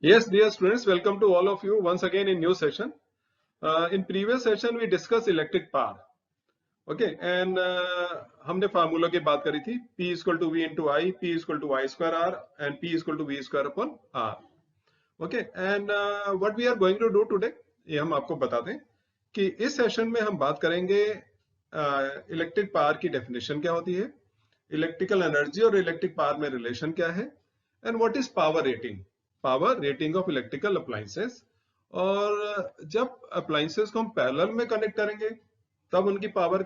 Yes, dear students, welcome to all of you once again in new session. In previous session we discussed electric power. Okay, and हमने formula की बात करी थी P equal to V into I, P equal to I square R and P equal to V square upon R. Okay, and what we are going to do today, ये हम आपको बता दें कि इस सेशन में हम बात करेंगे इलेक्ट्रिक पावर की डेफिनेशन क्या होती है, इलेक्ट्रिकल एनर्जी और इलेक्ट्रिक पावर में रिलेशन क्या है, and what is power rating of electrical appliances. और जब अप्लायंसेस को हम पैरेलल में कनेक्ट करेंगे तब उनकी पावर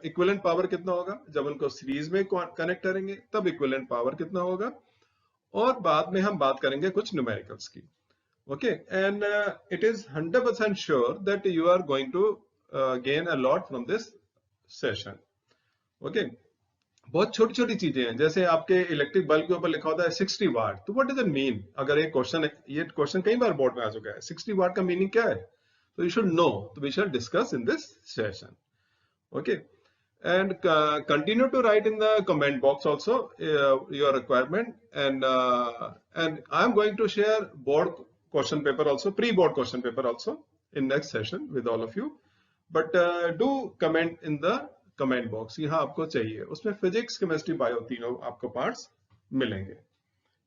इक्विवेलेंट पावर कितना होगा, जब उनको सीरीज में कनेक्ट करेंगे तब इक्विवेलेंट पावर कितना होगा, और बाद में हम बात करेंगे कुछ न्यूमेरिकल्स की। Okay, and it is 100% sure that you are going to gain a lot from this session. Okay, बहुत छोटी छोटी चीजें हैं, जैसे आपके इलेक्ट्रिक बल्ब के ऊपर लिखा होता है 60 वाट, तो व्हाट डज इट मीन? अगर ये क्वेश्चन कई बार बोर्ड में आ चुका है, 60 वाट का मीनिंग क्या है, तो यू शुड नो, तो we shall discuss in this session. Okay, and continue to write in the comment box also your requirement, and I am going to share board question paper also, pre-board question paper also in next session with all of you, but do comment in the comment box, यहाँ आपको चाहिए, उसमें physics chemistry bio तीनों आपको parts मिलेंगे,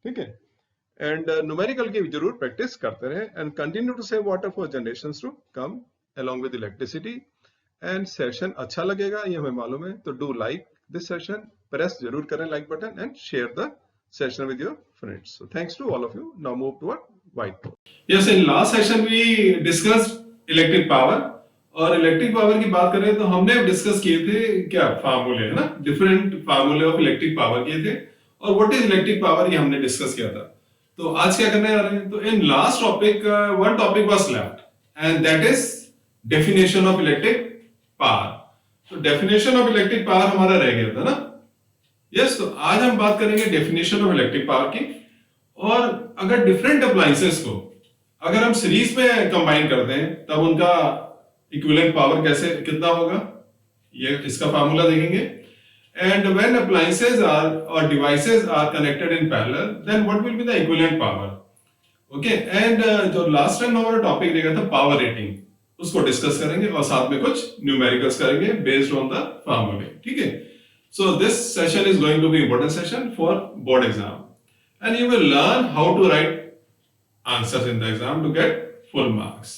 ठीक है। And numerical की जरूर प्रैक्टिस करते रहे, and continue to save water for generations to come along with electricity। And session अच्छा लगेगा ये हमें मालूम है, तो do like this session, press जरूर करें like button and share the session with your friends. So thanks to all of you. Now move toward white board. Yes, in last session we discussed electric power, और electric power की बात करें तो हमने discuss किए थे क्या फार्मूले, है ना, डिफरेंट फार्मूले ऑफ इलेक्ट्रिक पावर किए थे, और व्हाट इज इलेक्ट्रिक पावर ये हमने डिस्कस किया था। तो आज क्या करने जा रहे हैं, तो in last topic one topic was left and that is definition of electric power. तो डेफिनेशन ऑफ इलेक्ट्रिक पावर हमारा रह गया था ना। यस, तो आज हम बात करेंगे डेफिनेशन ऑफ इलेक्ट्रिक पावर की, और अगर डिफरेंट अप्लायंसेस को अगर हम सीरीज में कंबाइन करते हैं तब उनका इक्विवेलेंट पावर कैसे कितना होगा, ये इसका फार्मूला देखेंगे। एंड व्हेन अप्लायंसेस आर और devices are connected in parallel, then what will be the equivalent power. Okay, and जो लास्ट टाइम हमारा टॉपिक रहेगा था पावर रेटिंग, उसको डिस्कस करेंगे और साथ में कुछ न्यूमेरिकल्स करेंगे बेस्ड ऑन द फार्मूले, ठीक है। So this session is going to be important session for board exam, and you will learn how to write answers in the exam to get full marks.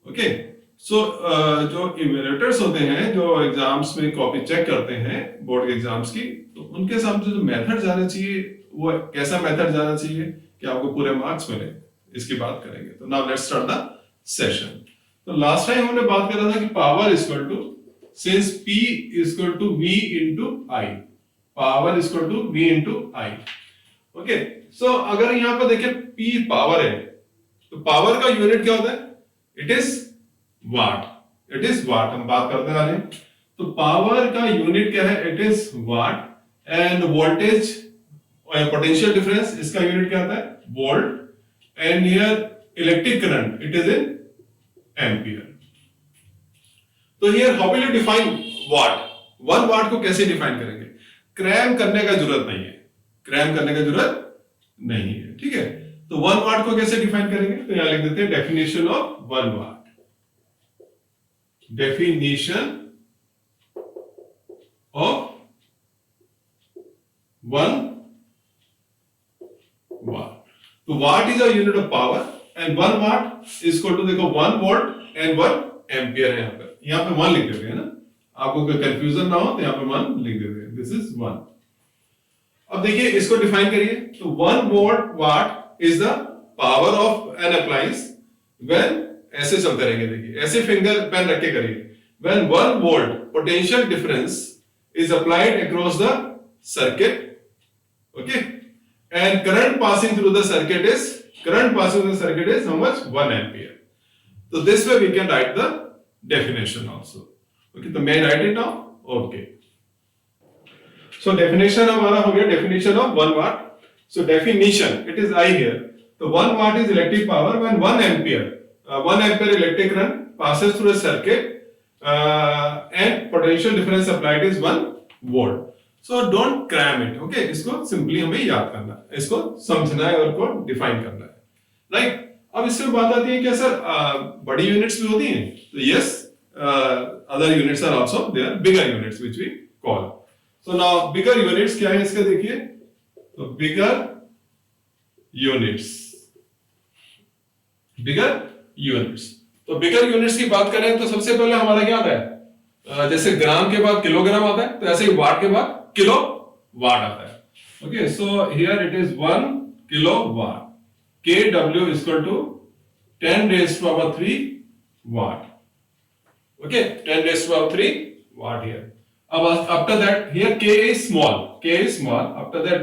Okay, so जो evaluators होते हैं जो exams में copy check करते हैं board के exams की, तो उनके सामने जो मेथड जाना चाहिए वो कैसा मेथड जाना चाहिए कि आपको पूरे मार्क्स मिले, इसकी बात करेंगे। तो now let's start the session. तो लास्ट टाइम हमने बात करा था कि power equal to, since P equal to V into I, power equal to V into I। Okay, so अगर यहां पर देखिए P पावर है, तो पावर का यूनिट क्या होता है, it is watt, it is वाट, हम बात करते आ रहे हैं। तो पावर का यूनिट क्या है, it is watt, and voltage potential difference, इसका यूनिट क्या होता है, volt, and here electric current, it is in ampere. तो here how will you define watt, 1 watt को कैसे डिफाइन करेंगे, क्रैम करने का जरूरत नहीं है, क्रैम करने का जरूरत नहीं है, ठीक है। तो 1 वाट को कैसे डिफाइन करेंगे, तो यहां लिख देते हैं definition of 1 watt, definition of 1 watt. तो watt is a unit of power, and 1 watt is equal to, देखो 1 वोल्ट एंड 1 एम्पियर है। यहां पे 1 लिख देते हैं ना, आपको कोई कंफ्यूजन ना हो तो यहां पे 1 लिख देते हैं, दिस इज 1। अब देखिए इसको डिफाइन करिए, तो 1 watt is the power of an appliance when, ऐसे चलते रहेंगे, देखिए ऐसे फिंगर पेन रख के करिए, when 1 volt potential difference is applied across the circuit, okay, and current passing through the circuit is how much, 1 ampere. तो this way we can write the definition also. Okay, तो मैं write it now. Okay, so definition हमारा हो गया, definition of 1 watt. So definition, it is I here. तो 1 watt is electric power when 1 ampere electric current passes through a circuit and potential difference applied is 1 volt. So don't cram it, okay? इसको simply हमें याद करना है, इसको समझना है और को डिफाइन करना है। राइट। अब इसमें बात आती है क्या सर बड़ी यूनिट्स भी होती हैं? तो yes, other units are also there, bigger units which we call. So now bigger units क्या है इसका देखिए, तो बिगर यूनिट्स, बिगर यूनिट्स, तो बिगर यूनिट्स की बात करें तो सबसे पहले हमारा क्या आता है, जैसे ग्राम के बाद किलोग्राम आता है, तो ऐसे ही वाट के बाद किलो वाट आता है। Okay, so here it is 1 kilo watt, kW is equal to 10 raised to power 3 watt. Okay, 10 raised to power 3 watt here. After that, here K is small. K is small. After that,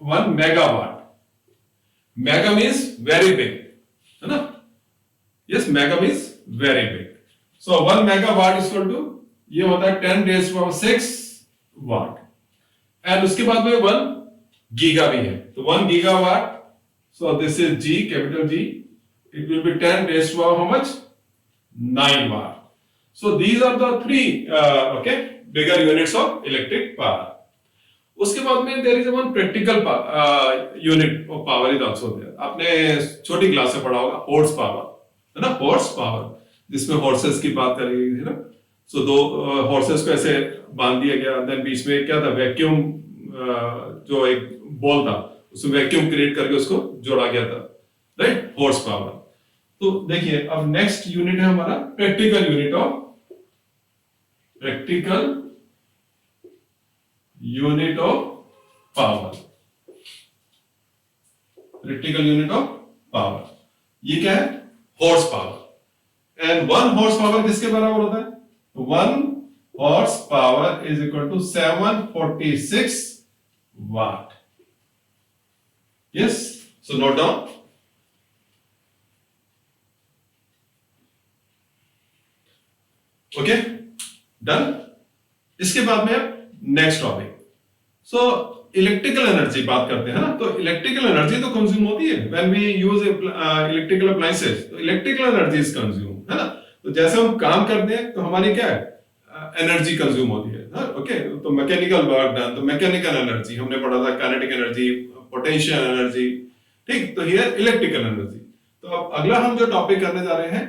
1 megawatt. Mega means very big. है ना? Yes, mega means very big. So 1 megawatt is equal to ये होता है 10 raised to power 6 watt. And उसके बाद में 1 giga भी है. तो 1 gigawatt. So this is G, capital G. It will be 10 raised to power how much? 9 watt. So these are the three bigger units of electric power. उसके बाद में there is one practical unit of power is also there. आपने छोटी class से पढ़ा होगा horse power, है ना? horse power, जिसमें horses की बात करी गई थी ना. So दो horses को ऐसे बांध दिया गया, then बीच में क्या था, वैक्यूम जो एक बॉल था, उसमें वैक्यूम क्रिएट करके उसको जोड़ा गया था, राइट, हॉर्स पावर। तो देखिए अब नेक्स्ट यूनिट है हमारा practical unit of power. Practical unit of power ये क्या है, horse power. And 1 horse power किसके बराबर होता है, 1 horse power is equal to 746 watt. Yes, so note down. Okay, done. इसके बाद में next topic, so electrical energy बात करते हैं ना। तो इलेक्ट्रिकल एनर्जी तो कंज्यूम होती है when we use electrical appliances, तो इलेक्ट्रिकल एनर्जी इज कंज्यूम, है ना। तो जैसे हम काम करते हैं तो हमारी क्या है, एनर्जी कंज्यूम होती है, ओके। तो मैकेनिकल वर्क डन, तो मैकेनिकल एनर्जी हमने पढ़ा था, काइनेटिक एनर्जी, पोटेंशियल एनर्जी, ठीक। तो हियर इलेक्ट्रिकल एनर्जी। तो अब अगला हम जो टॉपिक करने जा रहे हैं,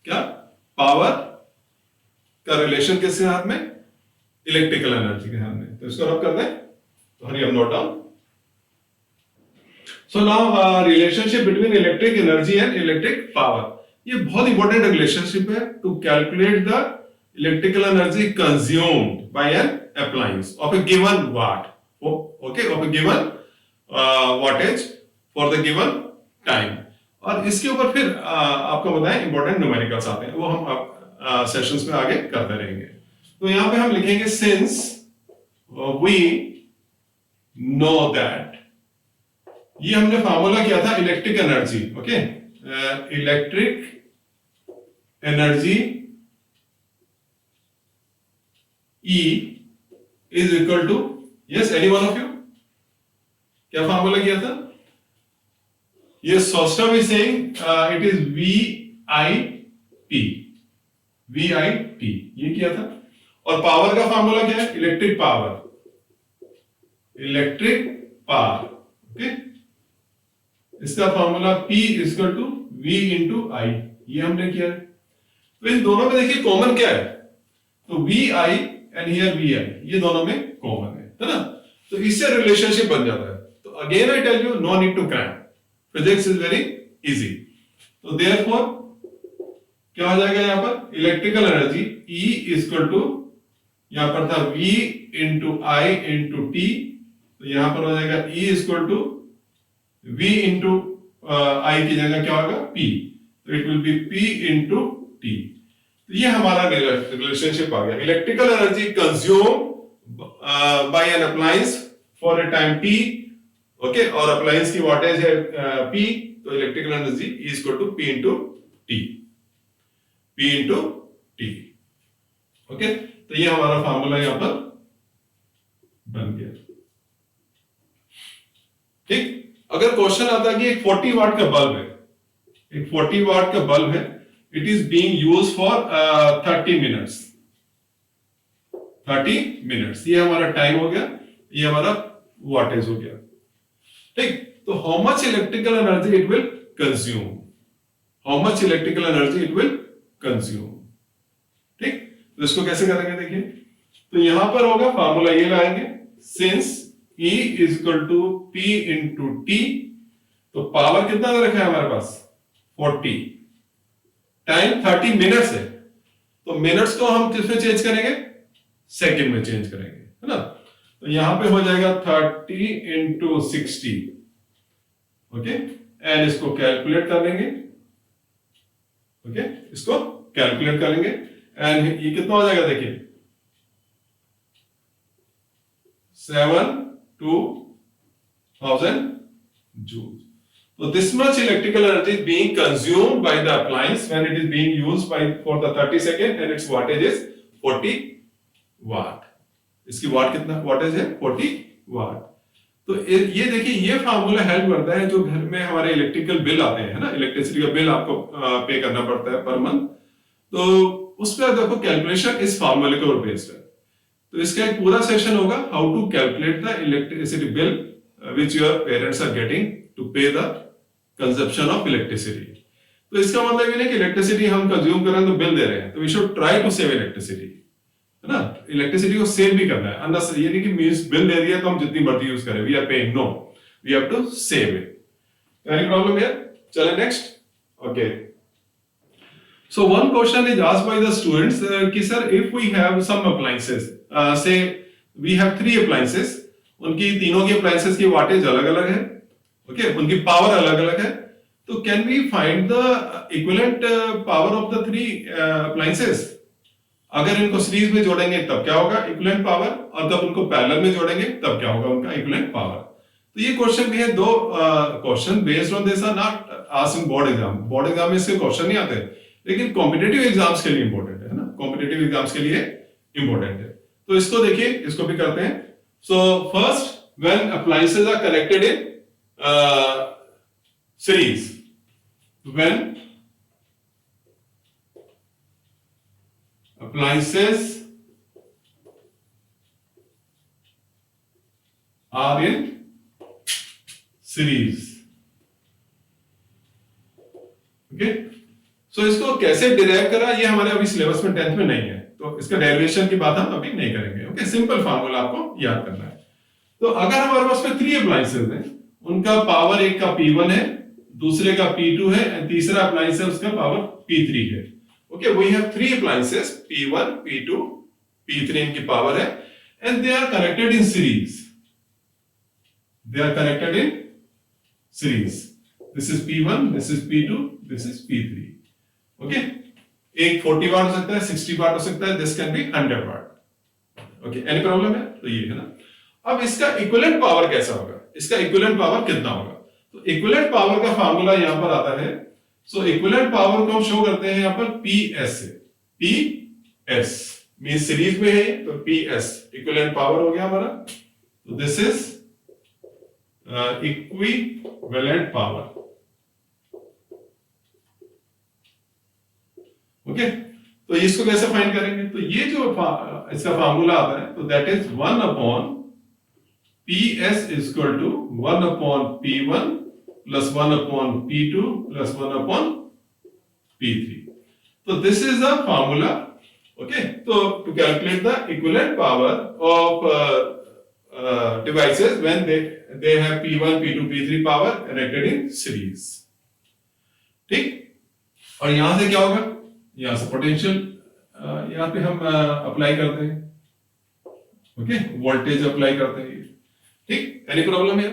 क्या, पावर का रिलेशन किसके हाथ में, इलेक्ट्रिकल एनर्जी के हाथ में। तो इसको रब कर दें, तो हरी हम note down. So now relationship between electric energy and electric power, ये बहुत इंपॉर्टेंट रिलेशनशिप है to calculate the electrical energy consumed by an appliance of a given watt, okay, of a given wattage for the given time। और इसके ऊपर फिर आपको बताएं important numericals आते हैं, वो हम सेशंस में आगे करते रहेंगे। तो यहां पे हम लिखेंगे सिंस वी नो दैट, ये हमने फार्मूला किया था electric energy, okay, electric energy E is equal to, yes, any one of you, क्या फार्मूला किया था, ये system is saying it is VIP, ये किया था। और पावर का फार्मूला क्या है, इलेक्ट्रिक पावर, ओके, इसका formula P is equal to V into I, ये हमने किया है। तो इन दोनों में देखिए कॉमन क्या है, तो VI एंड हियर VI, ये दोनों में कॉमन है ना। तो इससे रिलेशनशिप बन जाता है। तो again I tell you, no need to cram, physics is very easy. तो देयरफॉर क्या हो जाएगा यहां पर, electrical energy E is equal to, यहां पर था V into I into T, तो यहां पर हो जाएगा E is equal to V into I की जगह क्या होगा P, तो it will be P into T। तो ये हमारा रिलेशनशिप आ गया, electrical energy consume by an appliance for a time T, okay, और अप्लायंस की वाटेज है P, तो electrical energy is equal to P into T, okay. तो ये हमारा फार्मूला यहां पर बन गया, ठीक। अगर क्वेश्चन आता है कि एक 40 वाट का बल्ब है, एक 40 वाट का बल्ब है, it is being used for 30 minutes, 30 minutes, ये हमारा टाइम हो गया, ये हमारा वाटेज हो गया, ठीक। तो how much electrical energy it will consume, how much electrical energy it will consume. ठीक, तो इसको कैसे करेंगे देखिए, तो यहां पर होगा फार्मूला ये लाएंगे, since E is equal to P into T, तो पावर कितना दे रखा है हमारे पास 40, टाइम 30 मिनट्स है, तो मिनट्स को हम किसमें चेंज करेंगे, सेकंड में चेंज करेंगे, है ना। तो यहां पे हो जाएगा 30 इंटू 60, ओके, एंड इसको कैलकुलेट कर लेंगे, ओके, इसको कैलकुलेट करेंगे एंड ये कितना हो जाएगा देखिए 7,000 joules. So this much electrical energy is being consumed by the appliance when it is being used for the 30 second and its wattage is 40 watt. इसकी वाट कितना wattage है 40 watt. तो ये देखिए ये फार्मूला हेल्प करता है जो घर में हमारे इलेक्ट्रिकल बिल आते हैं, है ना, इलेक्ट्रिसिटी का बिल आपको पे करना पड़ता है पर मंथ, तो उस पर देखो कैलकुलेशन इस फार्मूले के ऊपर बेस्ड है। तो इसका एक पूरा सेशन होगा how to calculate the electricity bill which your parents are getting to pay the consumption of electricity. तो इसका मतलब ये नहीं कि इलेक्ट्रिसिटी हम कंज्यूम कर रहे हैं तो बिल दे रहे हैं, तो we should try to save electricity, है ना, इलेक्ट्रिसिटी को सेव भी करना है, अनलेस ये नहीं कि मींस बिल दे दिया तो हम जितनी मर्जी यूज करें, we are paying, no, we have to save it. Any problem here? चलें next, okay. So one question is asked by the students कि sir if we have some appliances, say we have 3 appliances, उनकी तीनों की appliances की wattage अलग-अलग है, okay, उनकी power अलग-अलग है, तो can we find the equivalent power of the 3 appliances? अगर इनको सीरीज में जोड़ेंगे तब क्या होगा इक्विवेलेंट पावर, और जब उनको पैरेलल में जोड़ेंगे तब क्या होगा उनका इक्विवेलेंट पावर। तो ये क्वेश्चन भी है, दो question based on this are not asked in board exam, board exam में इसके क्वेश्चन नहीं आते, लेकिन कॉम्पिटिटिव एग्जाम्स के लिए इंपॉर्टेंट है ना, कॉम्पिटिटिव एग्जाम्स के लिए इंपॉर्टेंट है। तो इसको देखिए, इसको भी करते हैं। So first, when appliances are connected in series, व्हेन appliances are in series, okay. So इसको कैसे डिराइव करा, ये हमारे अभी सिलेबस में 10th में नहीं है, तो इसका डेरिवेशन की बात हम अभी नहीं करेंगे, ओके। सिंपल फार्मूला आपको याद करना है। तो अगर हमारे पास में 3 अप्लायंसेस हैं, उनका पावर एक का P1 है, दूसरे का P2 है, और तीसरा अप्लायंस है उसका पावर P3 है। Okay, we have 3 appliances, P1, P2, P3 इनकी पावर है, and they are connected in series. They are connected in series. This is P1, this is P2, this is P3. Okay, एक 40 वाट हो सकता है, 60 वाट हो सकता है, this can be 100 watt. Okay, any problem है? तो ये है ना। अब इसका इक्विवेलेंट पावर कैसा होगा, इसका इक्विवेलेंट पावर कितना होगा? तो इक्विवेलेंट पावर का फार्मूला यहां पर आता है। सो इक्विवेलेंट पावर को हम शो करते हैं यहां पर PS से, PS मीन सीरीज में है तो PS इक्विवेलेंट पावर हो गया हमारा। तो this is equivalent power, okay. तो इसको कैसे फाइंड करेंगे, तो ये जो इसका फार्मूला आता है, तो that is 1 upon PS is equal to 1 upon P1 plus 1 upon P2 plus 1 upon P3. So this is the formula, okay. So to calculate the equivalent power of devices when they have P1, P2, P3 power connected in series. ठीक, और यहां से क्या होगा, यहां से potential यहां पे हम अप्लाई करते हैं, ओके, वोल्टेज अप्लाई करते हैं, ठीक। एनी प्रॉब्लम है?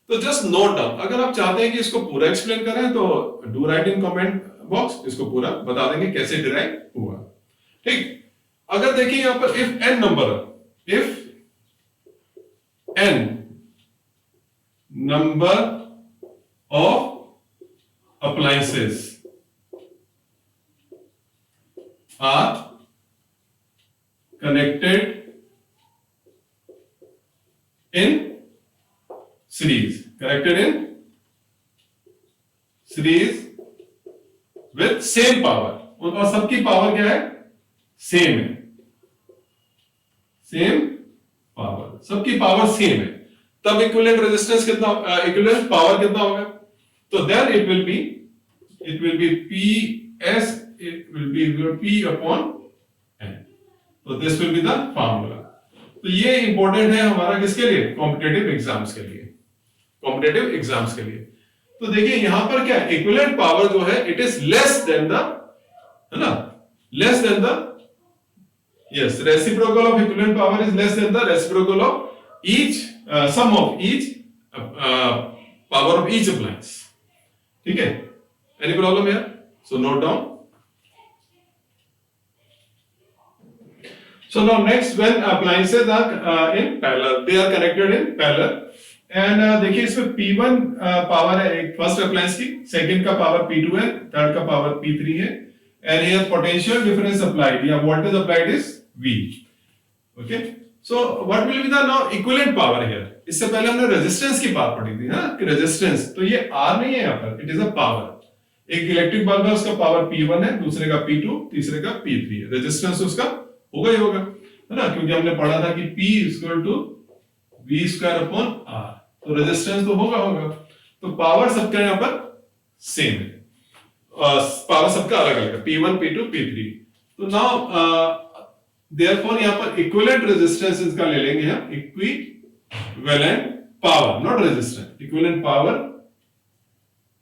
तो जस्ट नोट डाउन, अगर आप चाहते हैं कि इसको पूरा एक्सप्लेन करें तो do right in comment box, इसको पूरा बता देंगे कैसे डिराइव हुआ, ठीक। अगर देखिए यहां पर if n number, if n number of appliances are connected in series, connected in series with same power, और सबकी पावर क्या है, सेम है, सेम पावर, सबकी पावर सेम है, तब इक्विवेलेंट रेजिस्टेंस कितना, इक्विवेलेंट पावर कितना होगा, तो then it will be PS, it will be P upon N. तो this will be the formula. तो ये इंपॉर्टेंट है हमारा किसके लिए? कॉम्पिटेटिव एग्जाम्स के लिए, कॉम्पिटेटिव एग्जाम्स के लिए। तो देखिए यहां पर क्या इक्विवेलेंट पावर जो है it is less than the, है ना, less than the, yes, reciprocal of equivalent power is less than the reciprocal of each sum of each power of each appliance. ठीक है? Any problem here? So note down. So now next, when appliances are in parallel, they are connected in parallel. And देखिए इसमें P1 power है एक first appliance की, second का power P2 है, third का पावर P3 है, and here potential difference applied या voltage applied is V. Okay, so what will be the now equivalent power here? इससे पहले हमने रेजिस्टेंस की बात पढ़ी थी, हाँ, कि रेजिस्टेंस, तो ये R नहीं है यहाँ पर, इट इज अ पावर। एक इलेक्ट्रिक बल्ब है उसका पावर P1 है, दूसरे का P2, तीसरे का P3 है, रेजिस्टेंस उसका होगा ही होगा, है ना, क्योंकि हमने पढ़ा था कि P equal to V square upon R, तो रेजिस्टेंस तो होगा होगा। तो पावर सबका यहाँ पर सेम है, पावर सबका अलग अलग है, P1, P2, P3। तो नाउ देयरफॉर यहाँ पर इक्विवेलेंट रेजिस्टेंस इसका ले लेंगे हम, equivalent power, not resistance, equivalent power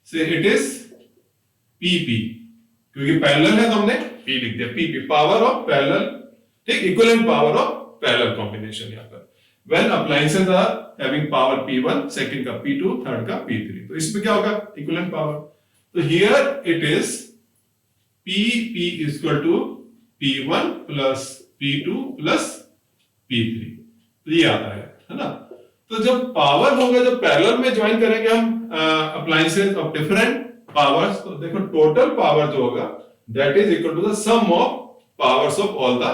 से इट इज PP, क्योंकि पैरेलल है तो हमने P लिख दिया, PP पावर ऑफ पैरेलल, ठीक, equivalent power of parallel combination यहाँ पर when appliances are having power P1, second का P2, third का P3, तो इसमें क्या होगा equivalent power। तो here it is PP is equal to P1 plus P2 plus P3, तो ये आता है ना। तो जब पावर होगा, जब पैरेलल में ज्वाइन करेंगे हम अप्लायंसेस ऑफ डिफरेंट पावर्स, तो देखो टोटल पावर जो होगा that is equal to the sum of powers of all the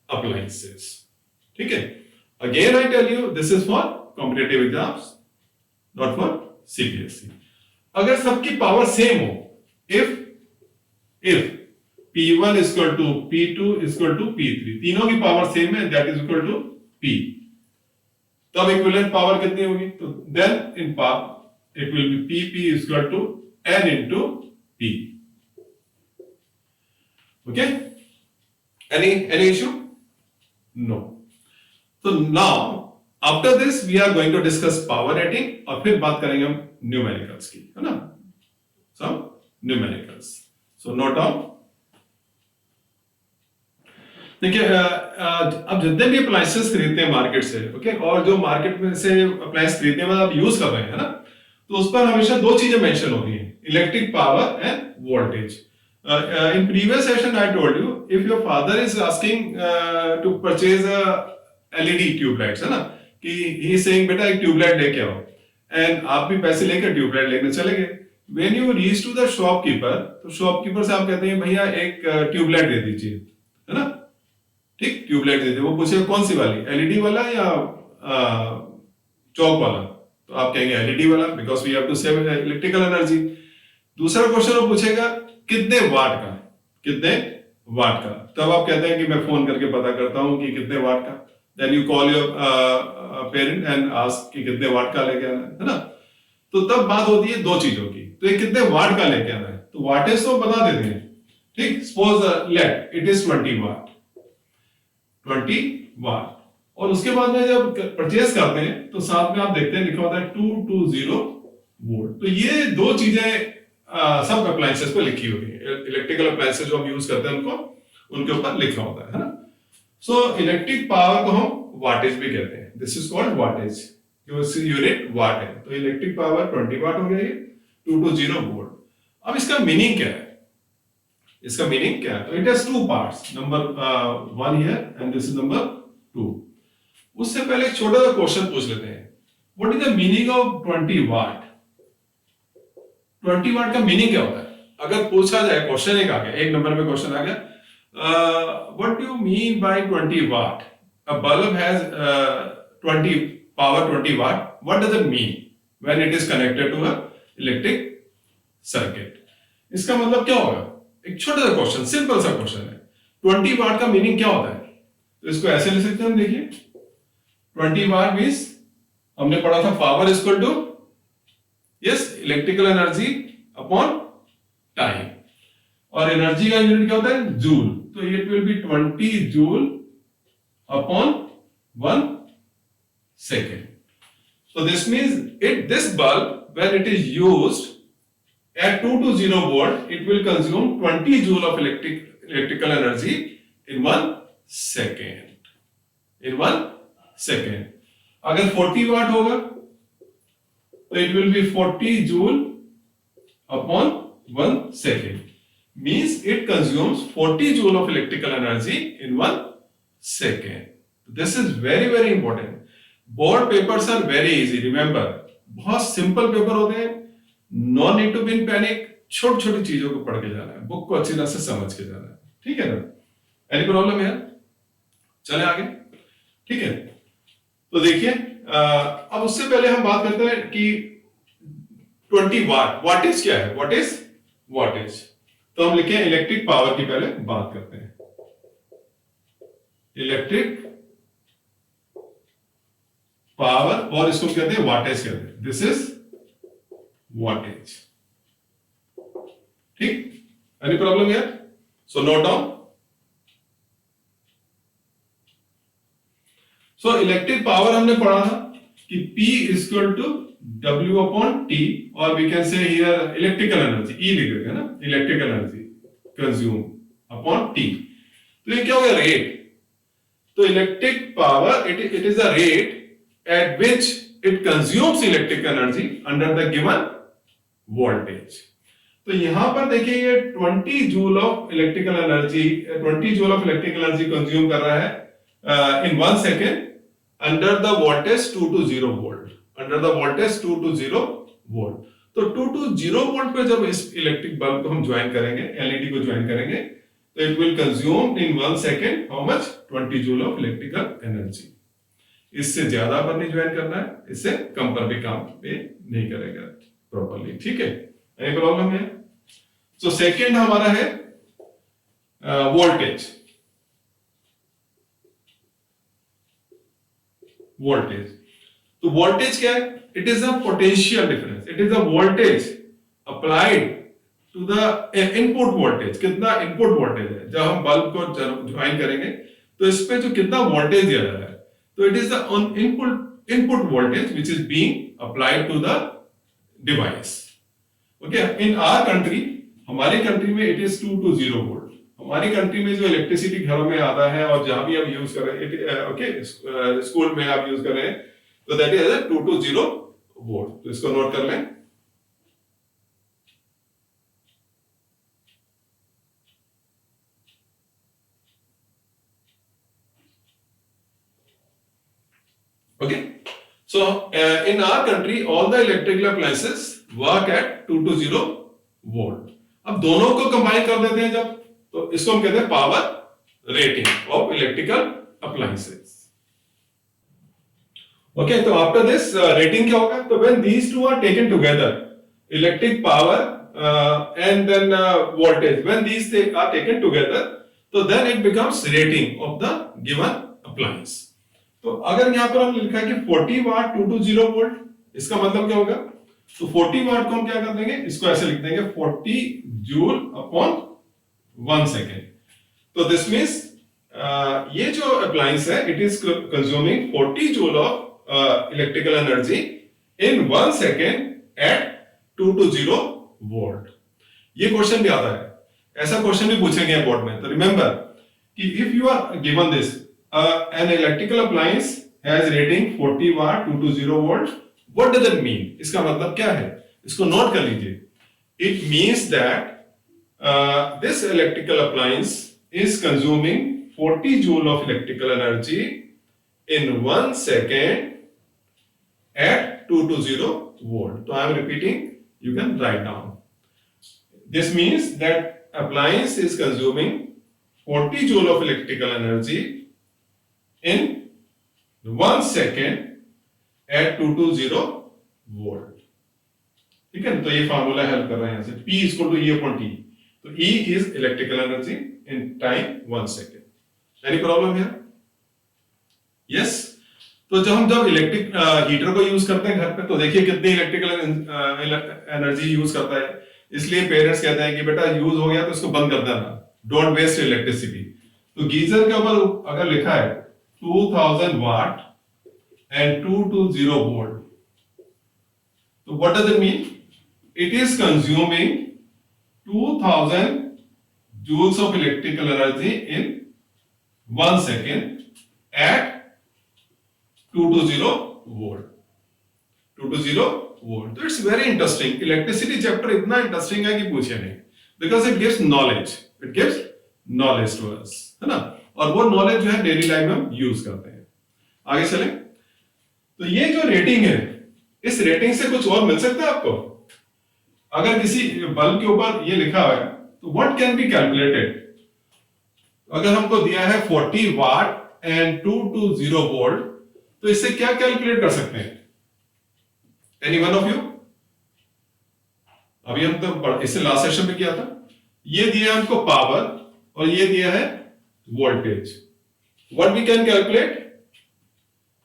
appliances. ठीक है, again I tell you this is for competitive exams, not for CPSC। अगर सबकी पावर सेम हो, if P1 is equal to P2 is equal to P3, तीनों की power same है, that is equal to P, तब equivalent power कितनी होगी? तो then in power it will be PP is equal to N into P। Okay, any issue? No। So now after this we are going to discuss power rating, और फिर बात करेंगे हम numericals की, है ना, some numericals. So note down। देखिए अब जितने भी अप्लायंसेस खरीदते हैं मार्केट से, ओके, और जो मार्केट में से अप्लायंस खरीदते हैं मतलब यूज कर रहे हैं, है ना, तो उस पर हमेशा दो चीजें मेंशन होती हैं, electric power end voltage. In previous session I told you if your father is asking to purchase a LED tubelights, है ना, कि ही इज सेइंग बेटा एक ट्यूबलाइट लेके आओ, एंड आप भी पैसे लेकर ट्यूबलाइट लेने चले गए। When you reach to the shopkeeper, तो शॉपकीपर से आप कहते हैं भैया एक ट्यूबलाइट दे दीजिए, है ना, ठीक, ट्यूबलाइट दे दीजिए। वो पूछेगा कौन सी वाली, एलईडी वाला या चौक वाला, तो आप कहेंगे एलईडी वाला, because we have to save electrical energy. दूसरा क्वेश्चन वो पूछेगा कितने वाट का, कितने वाट का, तब आप कहते हैं कि मैं फोन करके पता करता हूं कि कितने वाट का। Then you call your parent and ask कि कितने वाट का लेके आना है ना। तो तब बात होती है दो चीजों की, तो ये कितने वाट का लेके आना है, तो वाटेज तो बता देते हैं, ठीक, सपोज लेट इट इज 20 वाट, 20 वाट, और उसके बाद में जब परचेज करते हैं तो साथ में आप देखते हैं लिखा होता है 220 वोल्ट। तो ये दो चीजें सब अप्लायंसेस पे लिखी होती है, इलेक्ट्रिकल अप्लायंसेस जो हम यूज करते हैं उनको, उनके ऊपर लिखा होता है ना। सो इलेक्ट्रिक पावर को हम वाटेज भी कहते हैं, this is called wattage, unit watt है। तो इलेक्ट्रिक पावर 20 वाट हो गया ये, 220 वोल्ट। अब इसका मीनिंग क्या है, इसका मीनिंग क्या है, तो it has two parts, number 1 here and this is number 2। उससे पहले एक छोटा सा क्वेश्चन पूछ लेते हैं, what is the meaning of 20 वाट? 20 वाट का मीनिंग क्या होता है? अगर पूछा जाए, क्वेश्चन एक आ गया, एक नंबर में क्वेश्चन आ गया, what do you mean by 20 watt? A bulb has 20 watt. What does it mean when it is connected to a electric circuit? इसका मतलब क्या होगा? एक छोटा सा क्वेश्चन, सिंपल सा क्वेश्चन है, 20 वाट का मीनिंग क्या होता है? तो इसको ऐसे लिख सकते हैं हम, देखिए 20 वाट मींस हमने पढ़ा था power equal to, yes, electrical energy upon time, और एनर्जी का यूनिट क्या होता है? जूल। तो it will be 20 joule upon 1 second. So this means this bulb, when it is used at 220 volt, it will consume 20 joule of electrical energy in 1 second. In 1 second. अगर 40 watt होगा तो it will be 40 joule upon 1 second. Means it consumes 40 joule of electrical energy in 1 second. This is very very important. Board papers are very easy, remember, बहुत simple paper होते हैं, no need to be in panic, छोटी छोटी चीजों को पढ़ के जाना है, बुक को अच्छी तरह से समझ के जाना है, ठीक है ना? एनी प्रॉब्लम है? चले आगे, ठीक है? तो देखिए, अब उससे पहले हम बात करते हैं कि 20 वाट, वाटेज क्या है? What is wattage? तो हम लिखे इलेक्ट्रिक पावर की पहले बात करते हैं। इलेक्ट्रिक पावर, और इसको कहते हैं वाटेज कहते हैं। दिस इज वाटेज, ठीक? Any problem here? So note down. So electric power हमने पढ़ा था कि P is equal to W upon T, और we can say here electrical energy, E लिख देते हैं ना, electrical energy consume upon T। तो ये क्या हो गया? रेट। तो electric power it is a rate at which it consumes electric energy under the given voltage. तो यहां पर देखिए ये 20 joule of electrical energy, 20 joule of electrical energy consume कर रहा है इन 1 second under the voltage 220 volt, under the voltage 220 volt. तो 220 volt पे जब इस इलेक्ट्रिक बल्ब को हम ज्वाइन करेंगे, एलईडी को ज्वाइन करेंगे, तो it will consume in 1 second how much? 20 joule of electrical energy. इससे ज्यादा पर नहीं ज्वाइन करना है, इससे कम पर भी काम पे नहीं करेगा प्रॉपर्ली, ठीक है? एनी प्रॉब्लम है? सो सेकेंड हमारा है वोल्टेज। वोल्टेज, तो वोल्टेज क्या है? It is a potential difference, it is a voltage applied to the input voltage. कितना इनपुट वोल्टेज है? जब हम बल्ब को ज्वाइन करेंगे तो इस पे जो कितना वोल्टेज दिया जा रहा है, तो it is the input voltage which is being applied to the device. Okay, in our country, हमारी कंट्री में it is 220 वोल्ट। हमारी कंट्री में जो इलेक्ट्रिसिटी घरों में आता है और जहां भी आप यूज कर रहे हैं, ओके, स्कूल में आप यूज कर रहे हैं, तो दैट इज 220 वोल्ट। तो इसको नोट कर लें। Okay, so in our country all the electrical appliances work at 220 volt. अब दोनों को कंबाइन कर देते हैं जब, तो इसको हम कहते हैं power rating of electrical appliances. Okay, तो आफ्टर दिस रेटिंग क्या होगा? तो when these two are taken together, electric power and then voltage, when these are taken together, तो then it becomes rating of the given appliance. तो अगर यहां पर हमने लिखा है कि 40 वाट 220 वोल्ट, इसका मतलब क्या होगा? तो 40 वाट को हम क्या कर देंगे? इसको ऐसे लिख देंगे 40 जूल अपॉन 1 सेकेंड। तो दिस मींस ये जो अप्लायंस है, it is consuming 40 joule of electrical energy in 1 second at 220 volt. ये क्वेश्चन भी आता है, ऐसा क्वेश्चन भी पूछेंगे बोर्ड में। तो रिमेंबर कि if you are given this an electrical appliance has rating 40 watt 220 volt, what does it mean? इसका मतलब क्या है? इसको नोट कर लीजिए। It means that this electrical appliance is consuming 40 joule of electrical energy in 1 second at 220 volt. So I am repeating, you can write down. This means that appliance is consuming 40 joule of electrical energy in 1 second at 220 volt. ठीक है, तो ये formula help कर रहा है यहां से, P equal to E upon T। तो E is electrical energy in time 1 second. Any problem here? Yes. तो जब इलेक्ट्रिक हीटर को यूज करते हैं घर पे, तो देखिए कितनी इलेक्ट्रिकल एनर्जी यूज करता है। इसलिए पेरेंट्स कहते हैं कि बेटा यूज हो गया तो इसको बंद कर देना, डोंट वेस्ट इलेक्ट्रिसिटी। तो गीजर के ऊपर अगर लिखा है 2000 वाट एंड 220 वोल्ट, तो what does it mean? It is consuming 2000 joules of electrical energy in 1 second at 220 volt. 220 volt. So it's very interesting. Electricity chapter इतना इंटरेस्टिंग है कि पूछे नहीं, because it gives knowledge. It gives knowledge to us, है ना? और वो knowledge जो है डेली लाइफ में हम यूज करते हैं। आगे चले, तो ये जो रेटिंग है, इस रेटिंग से कुछ और मिल सकता है आपको? अगर किसी बल्ब के ऊपर ये लिखा हुआ है, तो व्हाट कैन बी कैलकुलेटेड? अगर हमको दिया है 40 वाट एंड 220 वोल्ट, तो इससे क्या कैलकुलेट कर सकते हैं? Any one of you? अभी हम तो इससे लास्ट सेशन में किया था। ये दिया है हमको पावर और ये दिया है voltage. What we can calculate?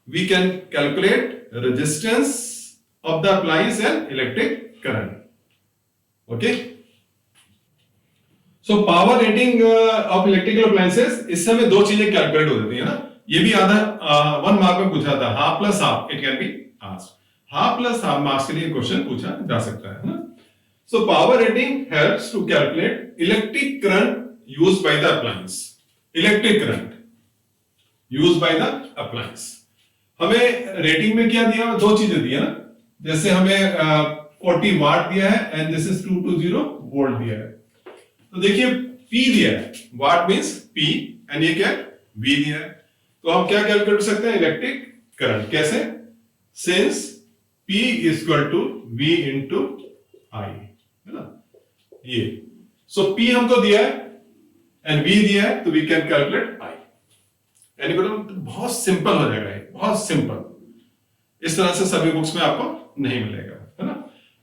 We can calculate resistance of the appliance and electric current. Okay, so power rating of electrical appliances, इससे हमें दो चीजें कैलकुलेट हो जाती है ना। ये भी आधा 1 मार्क में पूछा था, half plus half, it can be asked. Half plus half marks के लिए क्वेश्चन पूछा जा सकता है ना। So power rating helps to calculate electric current used by the appliance. Electric current used by the appliance. हमें रेटिंग में क्या दिया? दो चीजें दी है ना। जैसे हमें 40 वाट दिया है एंड दिस इज 220 वोल्ट दिया है। तो देखिए P दिया है, वाट मींस P, एंड ये क्या है? V दिया है। तो हम क्या कैलकुलेट कर सकते हैं? Electric current. कैसे? Since P equal to V into I, है ना ये। सो P हमको दिया है एंड V दिया है, तो वी कैन कैलकुलेट I। यानी बहुत सिंपल हो जाएगा ये, बहुत सिंपल। इस तरह से सभी बुक्स में आपको नहीं मिलेगा, है ना।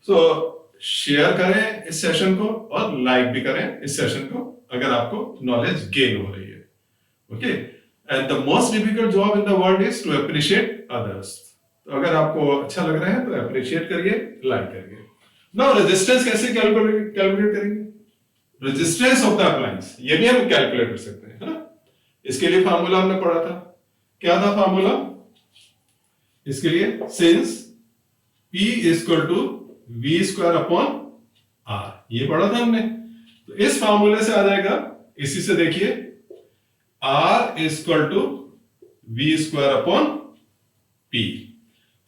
सो शेयर करें इस सेशन को और लाइक भी करें इस सेशन को अगर आपको नॉलेज गेन हो रही है। Okay, and the most difficult job in the world is to appreciate others. तो अगर आपको अच्छा लग रहा है तो अप्रिशिएट करिए, लाइक करिए। नाउ रेजिस्टेंस कैसे कैलकुलेट करेंगे? रेजिस्टेंस ऑफ द अप्लायंस, ये भी हम कैलकुलेट कर सकते हैं, है ना। इसके लिए फार्मूला हमने पढ़ा था। क्या था फार्मूला इसके लिए? Since P equal to V square upon R, ये पढ़ा था हमने। तो इस फार्मूले से आ जाएगा, इसी से देखिए R equal to V square upon P।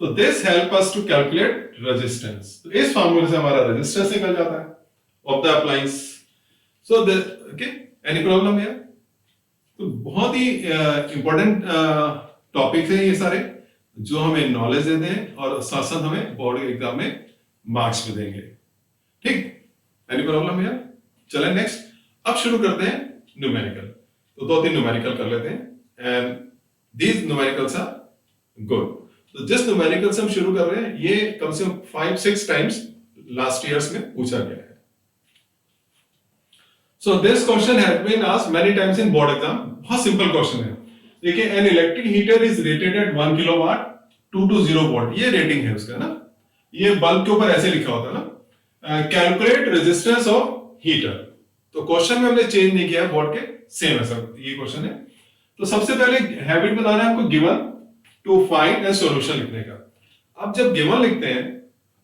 तो this help us to calculate resistance. तो इस फार्मूले से हमारा रेजिस्टेंस निकल जाता है of the appliance. So okay, any problem here? तो बहुत ही इंपॉर्टेंट टॉपिक है ये सारे, जो हमें नॉलेज देते हैं और साथ साथ हमें बोर्ड एग्जाम में मार्क्स भी देंगे। ठीक, एनी प्रॉब्लम हियर? चलें नेक्स्ट, अब शुरू करते हैं न्यूमेरिकल। तो 2-3 न्यूमेरिकल कर लेते हैं and these numericals are good. तो जिस न्यूमेरिकल से हम शुरू कर रहे हैं, ये कम से कम 5-6 टाइम्स लास्ट ईयर्स में पूछा गया है। So this question has been asked many times in board exam. बहुत सिंपल क्वेश्चन है। देखिए, an electric heater is rated at 1 kilowatt 220 volt, ये रेटिंग है उसका ना। ये बल्ब के ऊपर ऐसे लिखा होता है ना, कैलकुलेट रेजिस्टेंस ऑफ हीटर। तो क्वेश्चन में हमने चेंज नहीं किया, बोर्ड के सेम है सब, ये क्वेश्चन है। तो सबसे पहले हैबिट बनाना है आपको given to find a solution लिखने का। अब जब गिवन लिखते हैं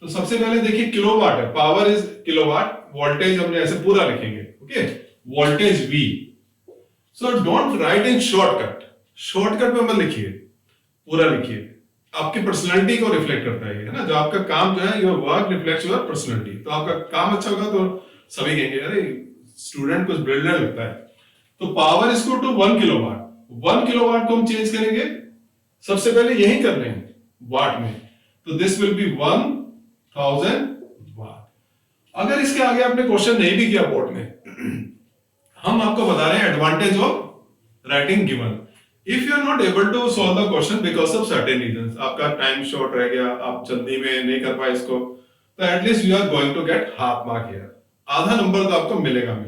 तो सबसे पहले देखिए किलोवाट है, पावर इज किलोवाट, वोल्टेज हमने ऐसे पूरा लिखेंगे। Okay, voltage V। So don't write in shortcut, shortcut में मत लिखिए, पूरा लिखिए। आपकी पर्सनालिटी को रिफ्लेक्ट करता है ना, जो आपका काम जो है, your work reflects your personality. तो आपका काम अच्छा होगा तो सभी कहेंगे अरे स्टूडेंट कुछ ब्रिलियंट लगता है। तो power is equal to 1 kilowatt. 1 kilowatt को हम चेंज करेंगे, सबसे पहले यही कर रहे हैं वाट में, तो दिस विल बी 1000 वाट। अगर इसके आगे आपने क्वेश्चन नहीं भी किया बोर्ड में, हम आपको बता रहे हैं advantage of writing given. If you are not able to solve the question because of certain reasons, आपका टाइम शॉर्ट रह गया, आप जल्दी में नहीं कर पाए इसको, तो at least you are going to get half mark here. आधा नंबर तो आपको मिलेगा।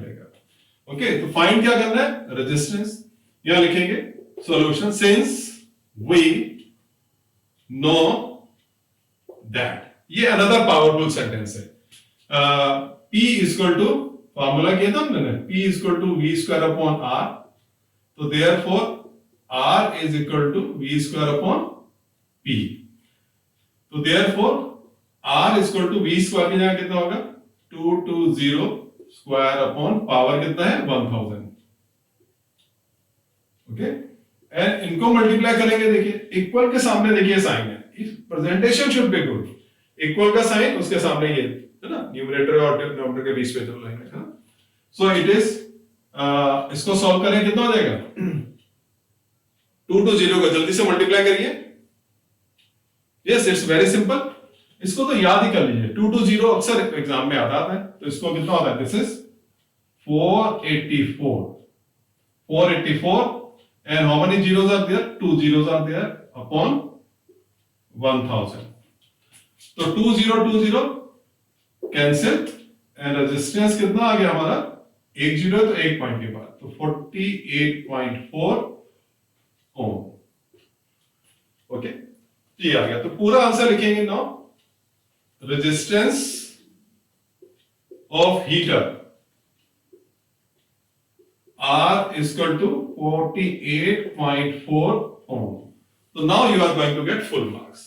ओके, तो फाइंड क्या करना है? रेजिस्टेंस। यहां लिखेंगे solution, since V know that, ये अनदर पावरफुल सेंटेंस है। P इक्वल टू, फॉर्मूला किया था हमने, P equal to V square upon R, तो therefore R is equal to V square upon P, तो therefore R equal to V square की जगह कितना होगा 220 स्क्वायर अपॉन पावर कितना है 1000। ओके, एंड इनको मल्टीप्लाई करेंगे, देखिए इक्वल के सामने देखिए साइन है, presentation should be good, equal का साइन उसके सामने ये है ना, न्यूमरेटर और डिनोमिनेटर के बीच में जो लाइन है ना, सो इट इज, इसको सॉल्व करें कितना हो जाएगा 2 to 0 को जल्दी से मल्टीप्लाई करिए, यस इट्स वेरी सिंपल, इसको तो याद ही कर लीजिए, 2 to 0 अक्सर एग्जाम में आता है, तो इसको कितना होता है, this is 484 and how many zeros are there, 2 zeros are there upon 1000, तो 2020 कैंसिल एंड रेजिस्टेंस कितना आ गया हमारा, एक जीरो तो एक पॉइंट के बाद, तो 48.4 ओम। ओके, ये आ गया, तो पूरा आंसर लिखेंगे now, resistance of heater R is equal to 48.4 ohm. So now you are going to get full marks.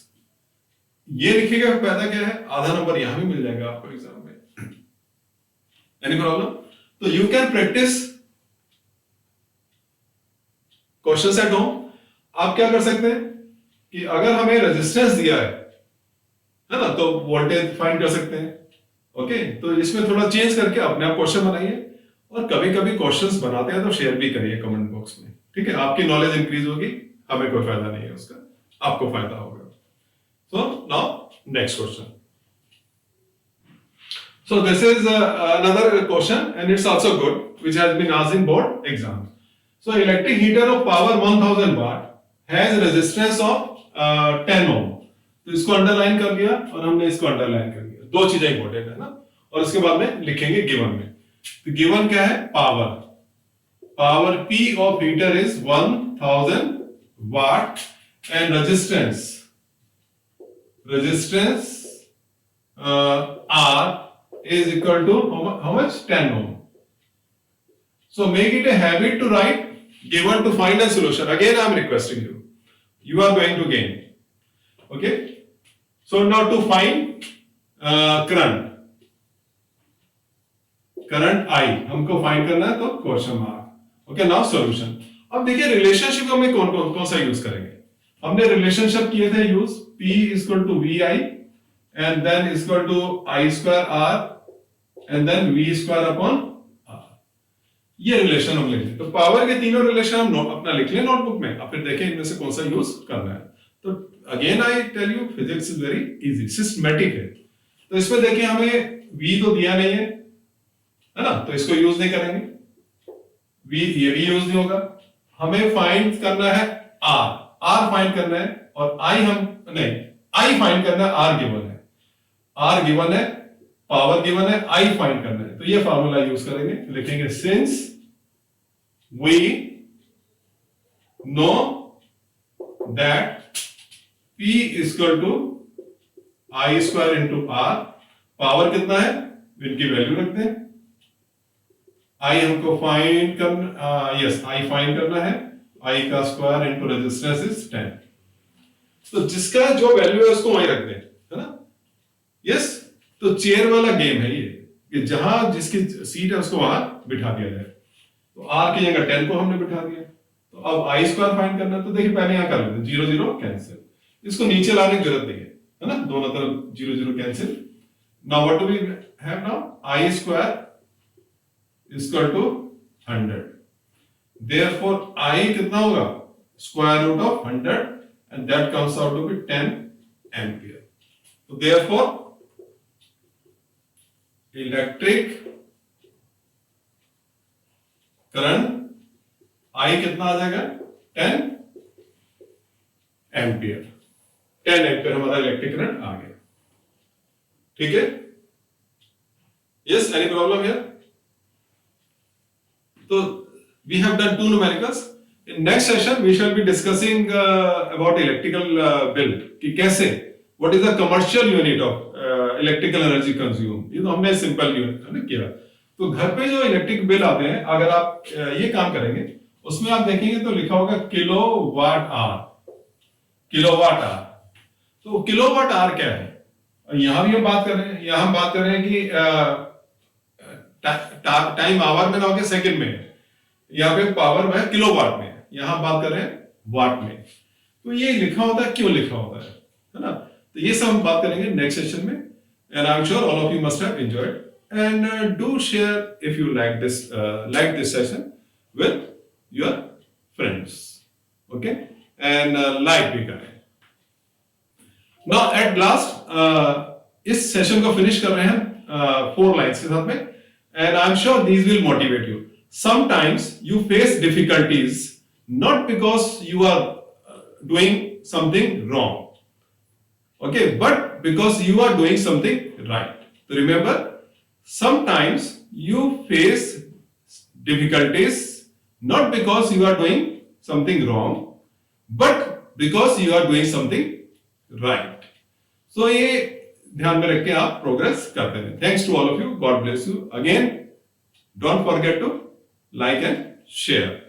ये लिखिएगा फायदा क्या है, आधा नंबर यहां भी मिल जाएगा आपको एग्जाम में। Any problem? तो you can practice questions at home. आप क्या कर सकते हैं कि अगर हमें रेजिस्टेंस दिया है ना, तो वोल्टेज फाइंड कर सकते हैं। ओके, तो इसमें थोड़ा चेंज करके अपने आप क्वेश्चन बनाइए, और कभी कभी क्वेश्चंस बनाते हैं तो शेयर भी करिए कमेंट बॉक्स में, ठीक है, आपकी नॉलेज इंक्रीज होगी, हमें कोई फायदा नहीं है उसका, आपको फायदा होगा। So now next question, so this is another question and it's also good which has been asked in board exam. So electric heater of power 1000 watt has resistance of 10 ohm, तो इसको अंडरलाइन कर दिया और हमने इसको underline कर दिया, दो चीजें इंपॉर्टेंट है ना, और उसके बाद में लिखेंगे गिवन में। तो गिवन क्या है, power P of heater is 1000 watt and resistance R is equal to how much, 10 ohm. So make it a habit to write given to find a solution. Again I am requesting you, you are going to gain. Okay, so now to find current I हमको find करना है, तो question mark. Okay, now solution. अब देखिए relationship हमें कौन सा use करेंगे, हमने रिलेशनशिप किए थे use P equal to V I and then equal to I square R and then V square upon R, ये रिलेशन हम लेंगे। तो पावर के तीनों रिलेशन हम अपना लिख लें नोटबुक में, अब फिर देखें इनमें से कौन सा यूज करना है। तो again I tell you physics is very easy, systematic है। तो इसमें देखिए हमें V तो दिया नहीं है ना, तो इसको यूज नहीं करेंगे, ये भी यूज नहीं होगा। हमें फाइंड करना है R फाइंड करना है, और I फाइंड करना है, R गिवन है, पावर गिवन है, I फाइंड करना है, तो ये फार्मूला यूज करेंगे, लिखेंगे since we know that P equal to I square into R, power कितना है इनकी वैल्यू रखते हैं, I हमको फाइंड करना, यस I फाइंड करना है, I का स्क्वायर इनटू रेजिस्टेंस इज 10, तो जिसका जो वैल्यू है उसको वहीं रख दें, है ना, यस। तो चेयर वाला गेम है ये, कि जहां जिसकी सीट है उसको वहां बिठा दिया जाए, तो R की जगह 10 को हमने बिठा दिया। तो अब I स्क्वायर फाइंड करना है, तो देखिए पहले यहां कर लेते हैं, 0 0 कैंसिल, इसको नीचे लाने की जरूरत नहीं है ना, दोनों तरफ 0 0 cancel. Now what do we have now, I square equal to 100, therefore I कितना होगा, square root of 100 and that comes out to be 10 ampere. So therefore electric current I कितना आ जाएगा, 10 एम्पियर, 10 एम्पियर हमारा इलेक्ट्रिक करंट आ गया, ठीक है। Yes, any problem here? तो we have done two numericals. In next session, we shall be discussing about electrical bill कि कैसे what is the commercial unit of electrical energy consumed. ये तो हमने सिंपल यूनिट है ना किया. तो घर पे जो इलेक्ट्रिक बिल आते हैं, अगर आप ये काम करेंगे, उसमें आप देखेंगे तो लिखा होगा किलोवाट आवर. Kilowatt hour. तो किलोवाट आवर क्या है? यहां भी हम बात कर रहे हैं. यहां हम बात कर रहे हैं कि टाइम आवर में ना होकर सेकंड में. यहाँ पे पावर में किलोवाट में. यहां बात कर रहे हैं वाट में. तो ये लिखा होता है, क्यों लिखा होता है ना? तो ये सब हम बात करेंगे नेक्स्ट सेशन में. And I am sure all of you must have enjoyed. And do share if you like this session with your friends, okay? And like भी करें. Now at last इस सेशन को फिनिश कर रहे हैं 4 lines के साथ में. And I'm sure these will motivate you. Sometimes you face difficulties not because you are doing something wrong, okay, but because you are doing something right. So remember, sometimes you face difficulties not because you are doing something wrong, but because you are doing something right. So ये ध्यान में रख के आप progress करते हैं. Thanks to all of you. God bless you. Again, don't forget to like and share.